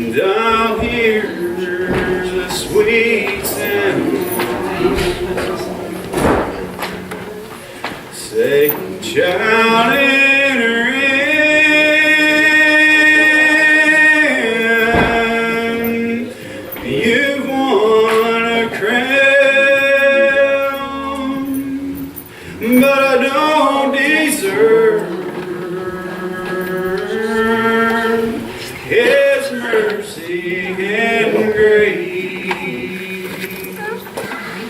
And I'll hear the sweet sound saying, child, enter in. You've won a crown, but I don't deserve His mercy and grace.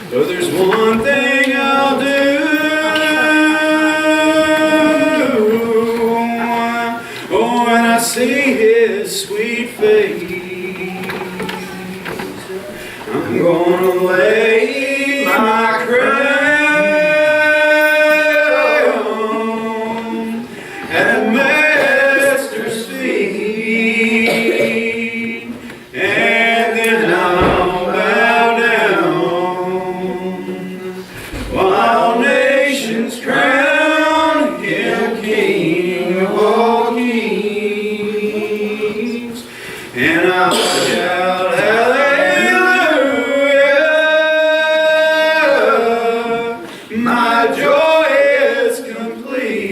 But there's one thing I'll do. Oh, when I see His sweet face, I'm gonna lay my crown at the Master's feet, and then I'll bow down while nations crown Him King of all kings, and I'll shout hallelujah. My joy is complete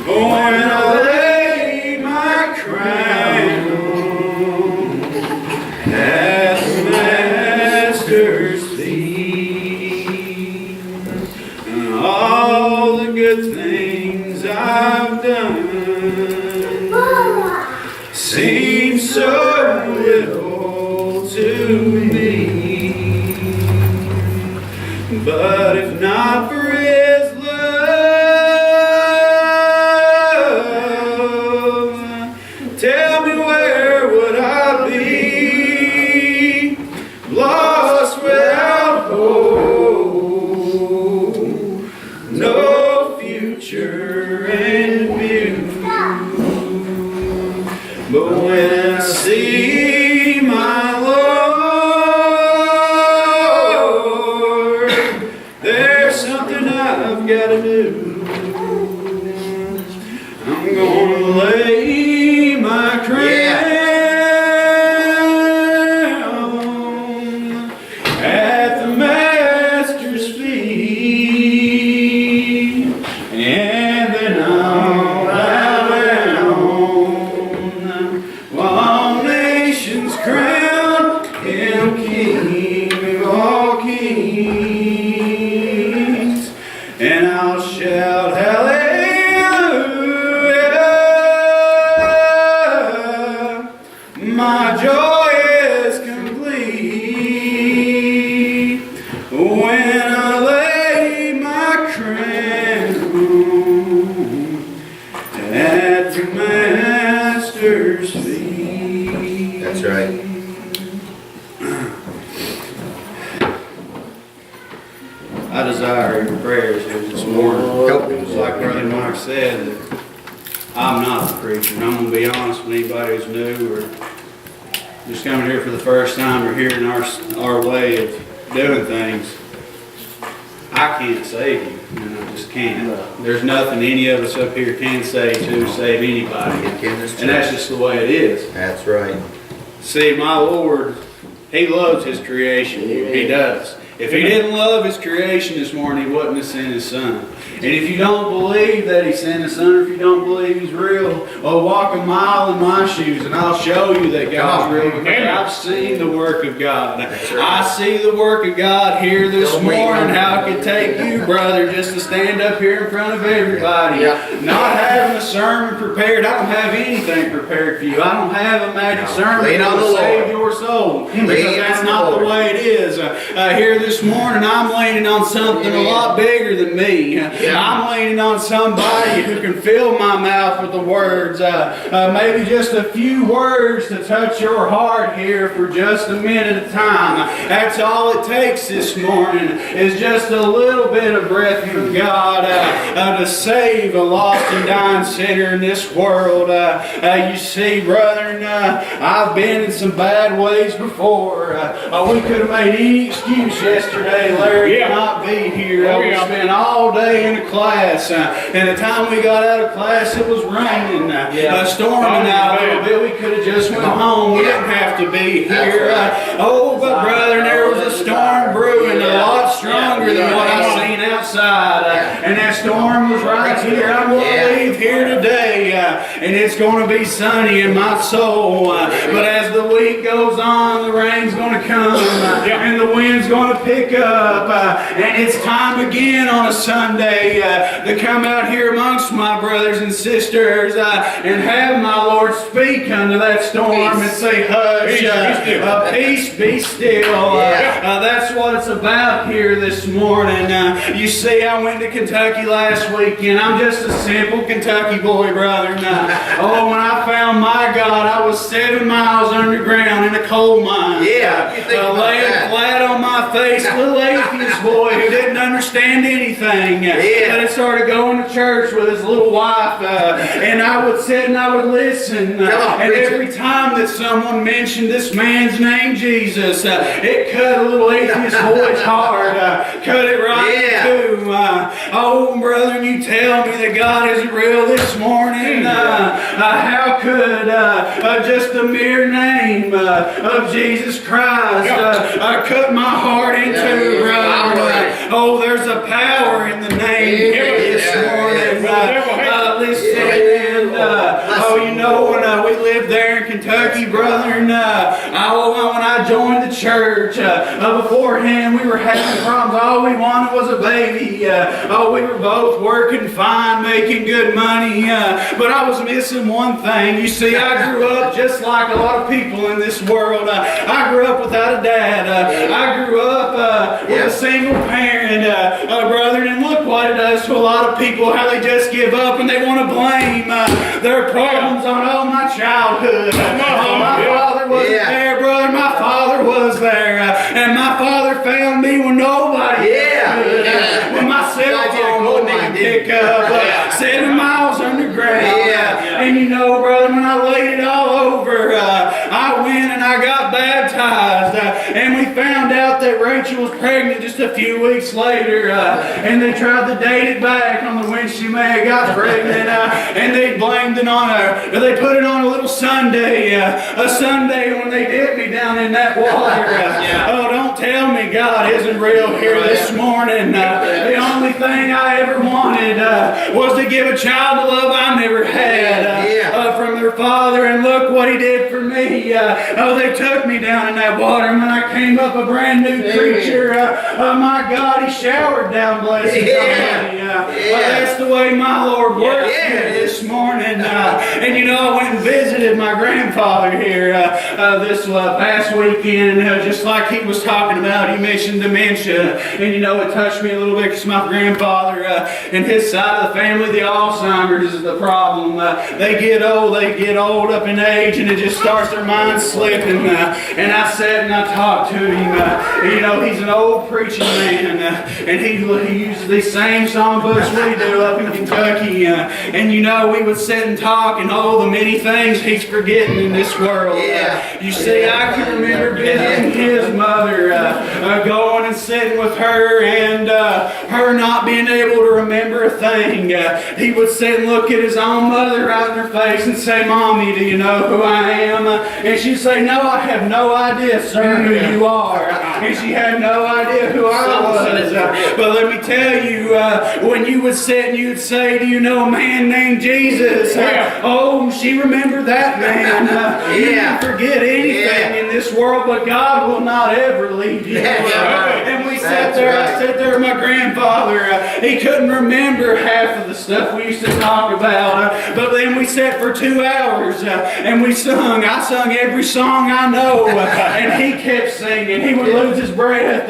when I lay my crown at the Master's feet. And all the good things I've done seem so little to me. But if not for His love, tell me where would I be? Lost without hope, no future and view. But when I see my Lord, there's something I've got to do. I'm going to lay my crown at the Master's feet, and then I'll bow down while nations crown Him King of all kings, and I'll shout hallelujah. My joy is complete when I lay my crown at the Master's feet. That's right. I desire your prayers here this morning. Just like Brother Mike said, that I'm not a preacher. And I'm going to be honest with anybody who's new or just coming here for the first time or hearing our way of doing things. I can't save you. I just can't. There's nothing any of us up here can say to save anybody. And that's just the way it is. That's right. See, my Lord, He loves His creation. He does. If He didn't love His creation this morning, He wouldn't have sent His Son. And if you don't believe that He sent His Son, or if you don't believe He's real, well, walk a mile in my shoes and I'll show you that God's real, because I've seen the work of God. I see the work of God here this morning, how it could take you, brother, just to stand up here in front of everybody. Not having a sermon prepared. I don't have anything prepared for you. I don't have a magic sermon that will save your soul, because that's not the way it is. Here this morning, I'm leaning on something a lot bigger than me. I'm leaning on somebody who can fill my mouth with the words, maybe just a few words to touch your heart here for just a minute at a time. That's all it takes this morning, is just a little bit of breath from God to save a lost and dying sinner in this world. You see, brethren, I've been in some bad ways before. We could have made any excuse yesterday. Larry could not be here. We spent all day in a class. And the time we got out of class, it was raining, storming out a little bit. We could have just went home. We didn't have to be here. But brother, there was a storm brewing a lot stronger than what I've seen outside. And that storm was right here. I'm going to leave here today. And it's going to be sunny in my soul. But as the week goes on, the rain's going to come. And the wind's going to pick up. And it's time again on a Sunday to come out here amongst my brothers and sisters and have my Lord speak unto that storm and say, hush, peace, be still. That's what it's about here this morning. You see, I went to Kentucky last weekend. I'm just a simple Kentucky boy, brother. When I found my God, I was 7 miles underground in a coal mine. Laying flat on my face, little atheist boy who didn't understand anything. But I started going to church with his little wife, and I would sit and I would listen. And every time that someone mentioned this man's name, Jesus, it cut a little atheist boy's heart. Cut it right in two. Brother, you tell me that God isn't real this morning. How could just the mere name of Jesus Christ cut my heart in two, brother? There's a power in the name this morning. Listen, when we lived there in Kentucky, brother, and when I joined the church, beforehand we were having problems. All we wanted was a baby. We were both working fine, making good money, but I was missing one thing. You see, I grew up just like a lot of people in this world. I grew up without a dad. I grew up with a single parent, brother, and look what it does to a lot of people, how they just give up and they want to blame their problems on my childhood. My father wasn't there, brother. My father was there, and my father found me when nobody could. When my cell phone wouldn't even pick up. 7 miles underground. And brother, when I laid it all over, I went and I got baptized, and we found out that Rachel was pregnant just a few weeks later, and they tried to date it back on when she may have got pregnant, and they blamed it on her. They put it on a little Sunday, a Sunday when they dipped me down in that water. Don't tell me God isn't real here this morning. The only thing I ever wanted was to give a child the love I never had from their father, and look what he did for me. They took me down in that water, and when I came up a brand new creature, my God, he showered down blessings on me. That's the way my Lord works here this morning. And I went and visited my grandfather here this past weekend, just like he was talking about. He mentioned dementia, and it touched me a little bit because my grandfather and his side of the family, the Alzheimer's is the problem. They get old up in age, and it just starts their mind slipping. And I sat and I talked to him. He's an old preaching man, and he uses these same songbooks we do up in Kentucky. And we would sit and talk, and the many things he's forgetting in this world. You see, I can remember visiting his mother, going and sitting with her, and her not being able to remember a thing. He would sit and look at his own mother right in her face and say, Mommy, do you know who I am? And she'd say, No, I have no idea, sir, who you are. And she had no idea who I was. But let me tell you, when you would sit and you'd say, Do you know a man named Jesus? She remembered that man. You can forget anything in this world, but God will not ever leave you. And we sat there, I sat there with my grandfather. He couldn't remember half of the stuff we used to talk about. But then we sat for 2 hours and we sung. I sung every song I know. And he kept singing. He would lose his breath,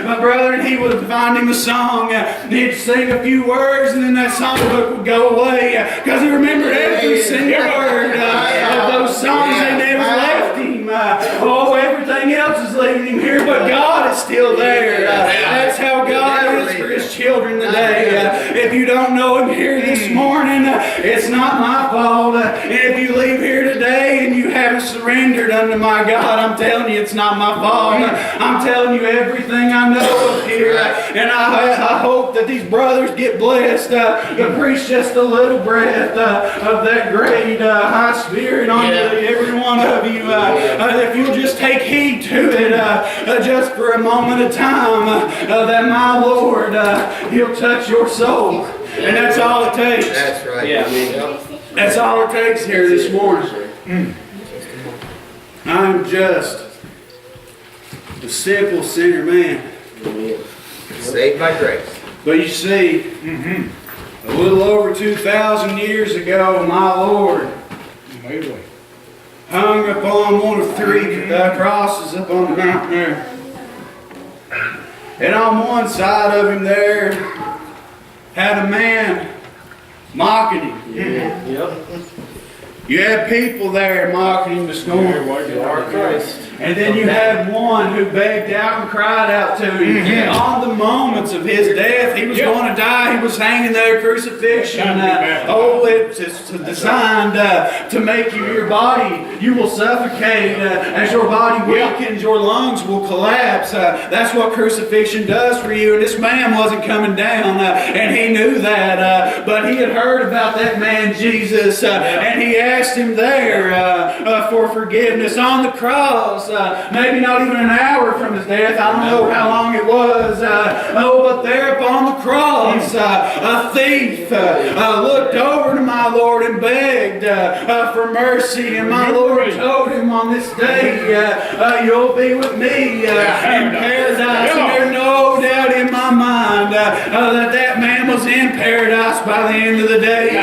my brother, and he would find him a song. He'd sing a few words, and then that songbook would go away because he remembered every single word of those songs. They never left him. Everything else is leaving him here, but God is still there. That's how God is for His children today. If you don't know Him here this morning, it's not my fault. And if you leave here today and you haven't surrendered unto my God, I'm telling you, it's not my fault. I'm telling you everything I know up here. And I hope that these brothers get blessed to preach just a little breath of that great high spirit on everyone one of you, if you'll just take heed to it just for a moment of time, that my Lord, He'll touch your soul. And that's all it takes. That's right. Yeah. That's all it takes here this morning. I'm just a simple sinner man. Saved by grace. But you see, a little over 2,000 years ago, my Lord hung upon one of three crosses up on the mountain there. And on one side of Him there had a man mocking Him. You had people there mocking Him to scorn. And then you had one who begged out and cried out to Him. On the moments of His death, He was going to die. He was hanging there, crucifixion. It's designed to make your body, you will suffocate. As your body weakens, your lungs will collapse. That's what crucifixion does for you. And this man wasn't coming down, and he knew that. But he had heard about that man, Jesus, and he asked Him there for forgiveness on the cross. Maybe not even an hour from His death. I don't know how long it was. But there upon the cross, a thief looked over to my Lord and begged for mercy. And my Lord told him, on this day, you'll be with me in paradise. And there's no doubt in my mind that man was in paradise by the end of the day.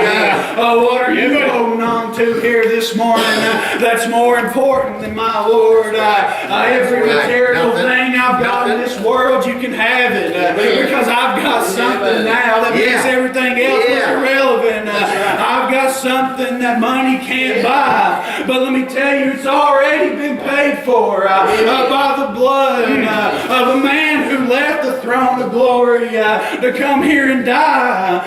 What are you holding on to here this morning that's more important than my Lord? Every material thing I've got in this world, you can have it. Because I've got something now that makes everything else irrelevant. I've got something that money can't buy. But let me tell you, it's already been paid for by the blood of a man who left the throne of glory to come here and die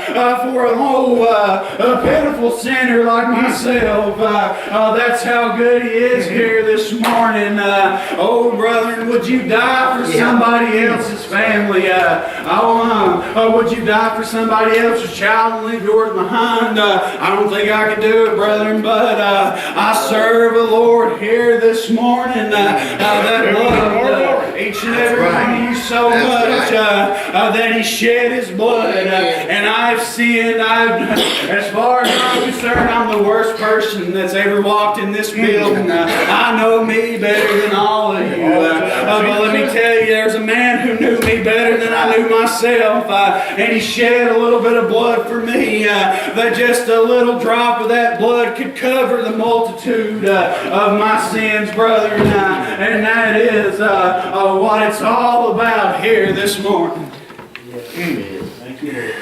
for a pitiful sinner like myself. That's how good He is here this morning. Oh, brethren, would you die for somebody else's family? Would you die for somebody else's child and leave yours behind? I don't think I could do it, brethren, but I serve a Lord here this morning that loved each and every one of you so much that He shed His blood. And I've sinned. As far as I'm concerned, I'm the worst person that's ever walked in this building. I know me better than all of you. But let me tell you, there's a man who knew me better than I knew myself. And He shed a little bit of blood for me. That just a little drop of that blood could cover the multitude of my sins, brethren. And that is what it's all about here this morning. Thank you.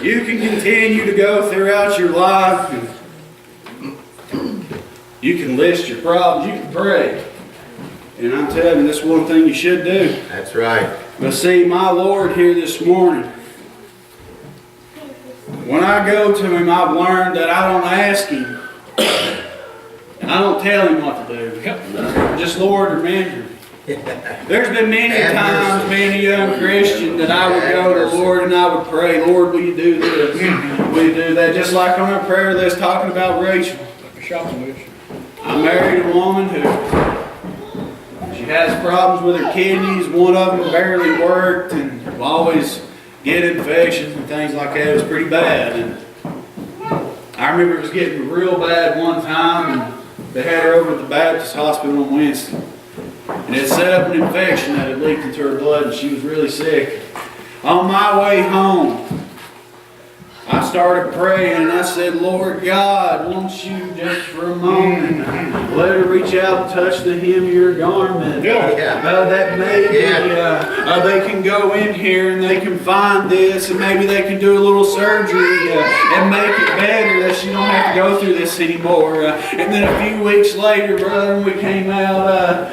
You can continue to go throughout your life. You can list your problems. You can pray. And I'm telling you, that's one thing you should do. That's right. But see, my Lord here this morning, when I go to Him, I've learned that I don't ask Him. And I don't tell Him what to do. Just, Lord, remember. There's been many times, being a young Christian, that I would go to the Lord and I would pray, Lord, will you do this? Will you do that? Just like on our prayer list talking about Rachel. I married a woman who she has problems with her kidneys. One of them barely worked and will always get infections and things like that. It was pretty bad. And I remember it was getting real bad one time, and they had her over at the Baptist hospital on Wednesday. And it set up an infection that had leaked into her blood, and she was really sick. On my way home, I started praying, and I said, Lord God, won't you just for a moment let her reach out and touch the hem of your garment. That maybe they can go in here and they can find this, and maybe they can do a little surgery and make it better, that she don't have to go through this anymore. And then a few weeks later, brother, we came out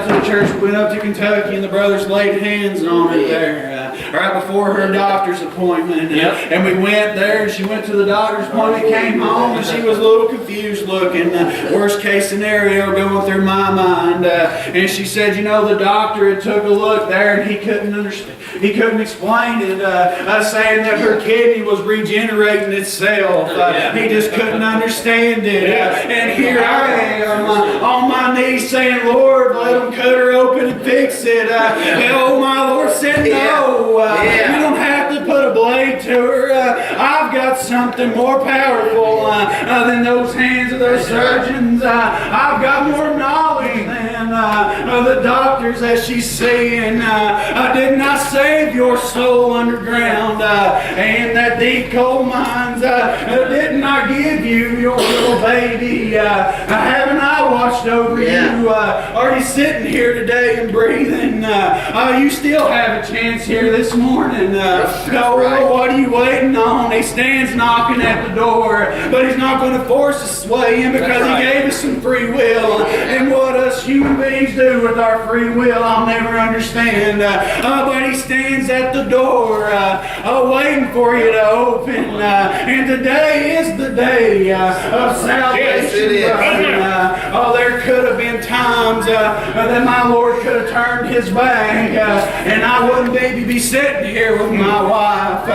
to the church, we went up to Kentucky, and the brothers laid hands on her there. right before her doctor's appointment. Yep. And we went there, and she went to the doctor's appointment, came home, and she was a little confused looking. Worst case scenario going through my mind. And she said, you know, the doctor had took a look there, and he couldn't understand. He couldn't explain it, saying that her kidney was regenerating itself. He just couldn't understand it. And here I am on my knees saying, Lord, let him cut her open and fix it. And oh, my Lord said, no, you don't have to put a blade to her. I've got something more powerful than those hands of those surgeons. I've got more knowledge than the doctors that she's seeing. Didn't I save your soul underground and that deep coal mines? Didn't I give you your little baby? Haven't I watched over you? Are you sitting here today and breathing? You still have a chance here this morning. What are you waiting on? He stands knocking at the door, but he's not going to force us way in because he gave us some free will. And what us human beings do with our free will, I'll never understand. But he stands at the door waiting for you to open. And today is the day of salvation. Yes, it is. There could have been times that my Lord could have turned his back and I wouldn't maybe be sitting here with my wife.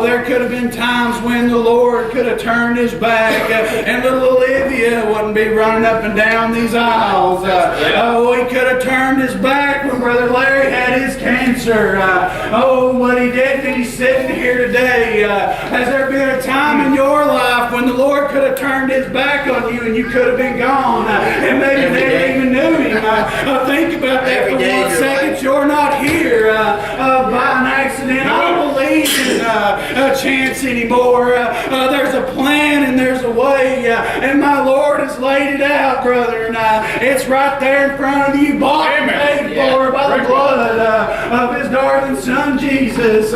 There could have been times when the Lord could have turned his back and little Olivia wouldn't be running up and down these aisles. He could have turned his back when Brother Larry had his cancer. But he didn't, and he's sitting here today. Has there been a time in your life when the Lord could have turned his back on you and you could have been gone and maybe never even knew him? Think about that for 1 second. You're not here by an accident. I don't believe in a chance anymore. There's a plan and there's a way, and my Lord has laid it out, brother. And it's right there in front of you, bought and paid for by the blood of His darling Son Jesus.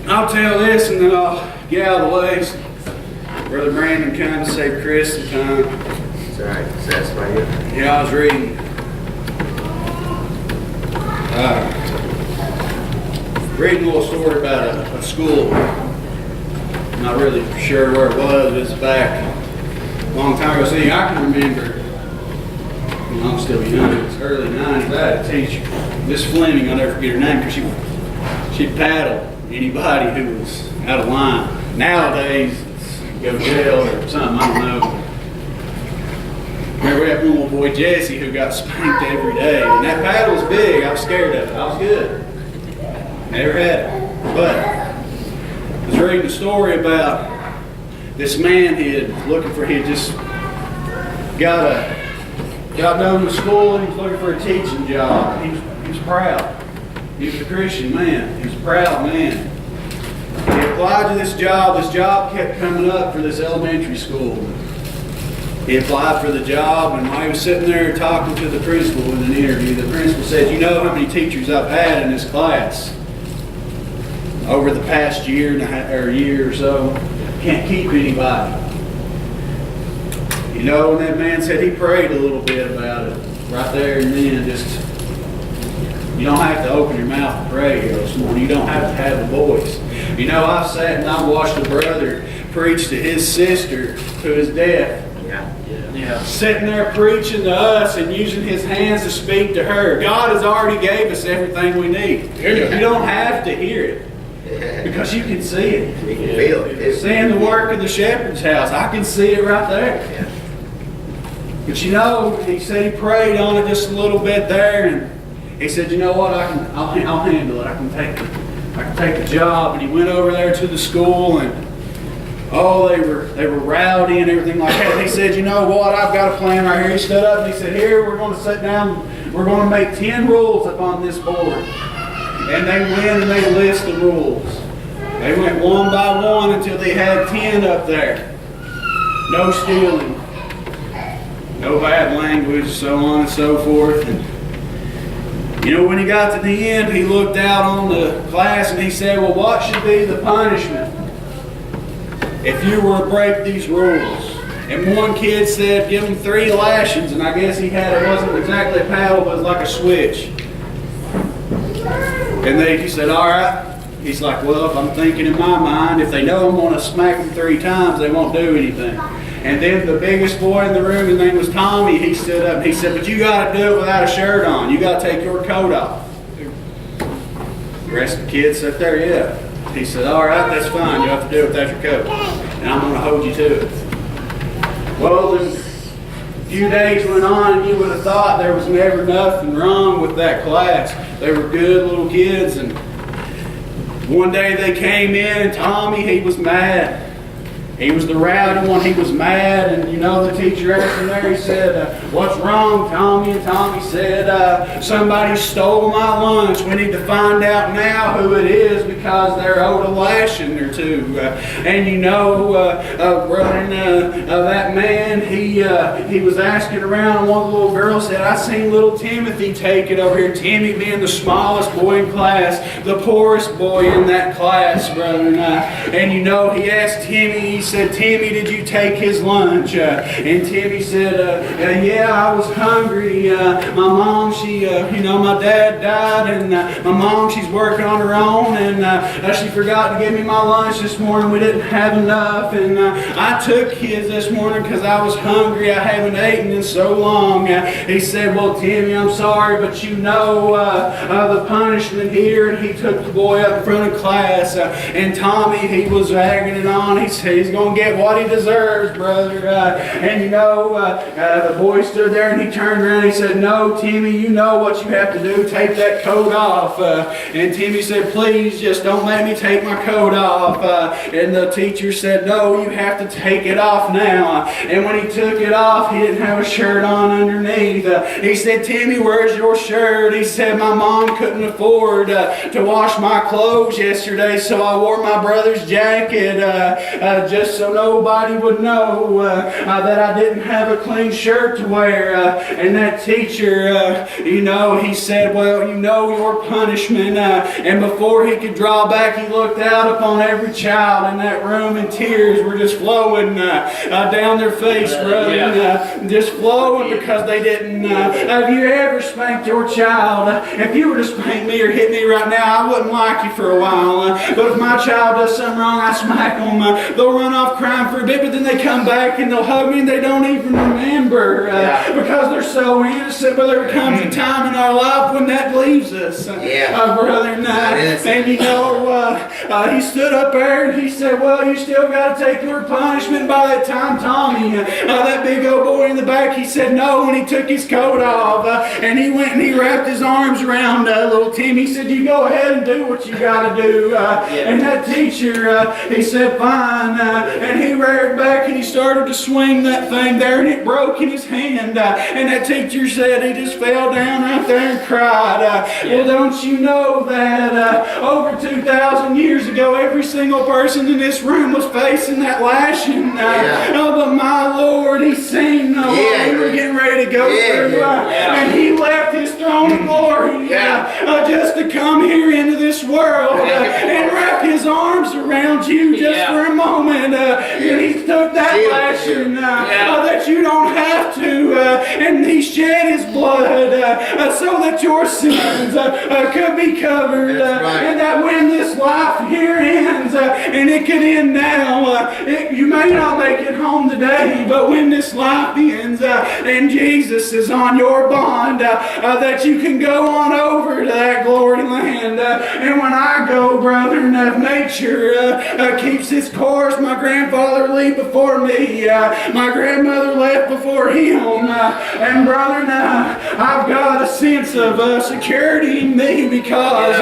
I'll tell this and then I'll get out of the way. Brother Brandon kind of saved Chris some time. That's all right. Satisfy you. Yeah, I was reading. Reading a little story about a school. Not really sure where it was. It's back a long time ago. See, I can remember when I was still young. It was early 90s. I had a teacher, Miss Fleming. I'll never forget her name because she'd paddle anybody who was out of line. Nowadays, it's go to jail or something. I don't know. Remember we had one little boy, Jesse, who got spanked every day. And that paddle was big. I was scared of it. I was good. Never had it. But I was reading a story about this man he had just got done with school and he was looking for a teaching job. He was proud. He was a Christian man. He was a proud man. He applied to this job. This job kept coming up for this elementary school. He applied for the job, and while he was sitting there talking to the principal in an interview, the principal said, you know how many teachers I've had in this class over the past year or so? Can't keep anybody. You know, and that man said he prayed a little bit about it right there and then. Just, you don't have to open your mouth to pray here this morning. You don't have to have a voice. You know, I've sat and I've watched a brother preach to his sister who is deaf. Sitting there preaching to us and using his hands to speak to her. God has already gave us everything we need. You don't have to hear it because you can see it. You can feel it. Seeing the work of the shepherd's house, I can see it right there. But you know, he said he prayed on it just a little bit there, and he said, you know what, I'll handle it. I can take the job. And he went over there to the school and they were rowdy and everything like that. He said, you know what, I've got a plan right here. He stood up and he said, here, we're going to sit down. We're going to make 10 rules up on this board. And they went and they list the rules. They went one by one until they had 10 up there. No stealing. No bad language, so on and so forth. And, you know, when he got to the end, he looked out on the class and he said, well, what should be the punishment if you were to break these rules? And one kid said, give him 3 lashings, and I guess it wasn't exactly a paddle, but it was like a switch. And he said, all right. He's like, well, if I'm thinking in my mind, if they know I'm going to smack them 3 times, they won't do anything. And then the biggest boy in the room, his name was Tommy, he stood up and he said, but you got to do it without a shirt on. You got to take your coat off. The rest of the kids sat there, yeah. He said, all right, that's fine. You have to do it without your coat. And I'm going to hold you to it. Well, then a few days went on and you would have thought there was never nothing wrong with that class. They were good little kids, and one day they came in and Tommy, he was mad. He was the rowdy one, he was mad, and you know the teacher asked him there, he said, what's wrong, Tommy? And Tommy said, somebody stole my lunch. We need to find out now who it is because they're owed a lashing or 2. And you know, brother, that man, he was asking around, and one of the little girls said, I seen little Timothy take it over here. Timmy being the smallest boy in class, the poorest boy in that class, brother. And you know, he asked Timmy, he said, Timmy, did you take his lunch? And Timmy said, yeah, I was hungry. My mom, my dad died, and my mom, she's working on her own, and she forgot to give me my lunch this morning. We didn't have enough, and I took his this morning because I was hungry. I haven't eaten in so long. He said, well, Timmy, I'm sorry, but you know the punishment here. And he took the boy up in front of class, and Tommy, he was egging it on. He said, he's going to get what he deserves, brother. And you know, the boy stood there and he turned around and he said, no, Timmy, you know what you have to do. Take that coat off. And Timmy said, please, just don't make me take my coat off. And the teacher said, no, you have to take it off now. And when he took it off, he didn't have a shirt on underneath. He said, Timmy, where's your shirt? He said, my mom couldn't afford to wash my clothes yesterday, so I wore my brother's jacket just so nobody would know that I didn't have a clean shirt to wear. And that teacher, he said, well, you know your punishment. And before he could draw back, he looked out upon every child in that room, and tears were just flowing down their face, brother. Just flowing because they didn't. Have you ever spanked your child? If you were to spank me or hit me right now, I wouldn't like you for a while. But if my child does something wrong, I smack them. They'll run off crying for a bit, but then they come back and they'll hug me and they don't even remember because they're so innocent. But there comes a time in our life when that leaves us, brother. And you know, he stood up there and he said, well, you still got to take your punishment. By that time, Tommy, that big old boy in the back, he said no, and he took his coat off and he went and he wrapped his arms around little Timmy. He said, you go ahead and do what you got to do. And that teacher, he said, fine. And he reared back and he started to swing that thing there, and it broke in his hand. And that teacher said he just fell down right there and cried. Well, don't you know that over 2,000 years ago, every single person in this room was facing that lashing. But my Lord, he seen what we were getting ready to go through. And he left his throne of glory just to come here into this world and wrap his arms around you just for a moment. And he took that lashing that you don't have to, and he shed his blood so that your sins could be covered, and that when this life here ends, and it could end now, you may not make it home today, but when this life ends and Jesus is on your bond, that you can go on over to that glory land. And when I go, brother, nature keeps its course. My grandfather left before me. My grandmother left before him. And brother, I've got a sense of security in me because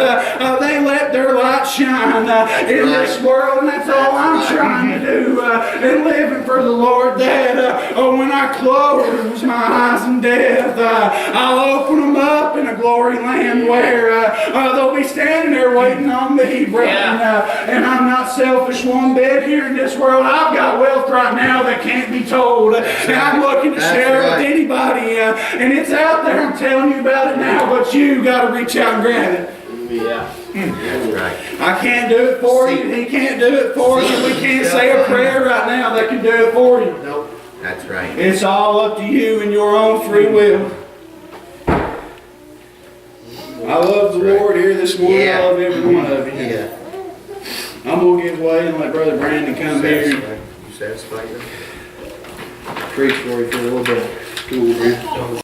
they let their light shine in this world, and that's all I'm trying to do. And living for the Lord, that when I close my eyes in death, I'll open them up in a glory land where they'll be standing there waiting on me, brother. And I'm not selfish one bit here in this world. I've got wealth right now that can't be told. And I'm looking to share it with anybody. And it's out there. I'm telling you about it now, but you got to reach out and grab it. That's right. I can't do it for you. He can't do it for you. We can't say a prayer right now that can do it for you. Nope. That's right. It's all up to you and your own free will. I love the That's right. Lord here this morning. Yeah. I love every one of you. Yeah. I'm going to give way and let Brother Brandon come here and You satisfied? preach for you for a little bit. Come on, Brandon.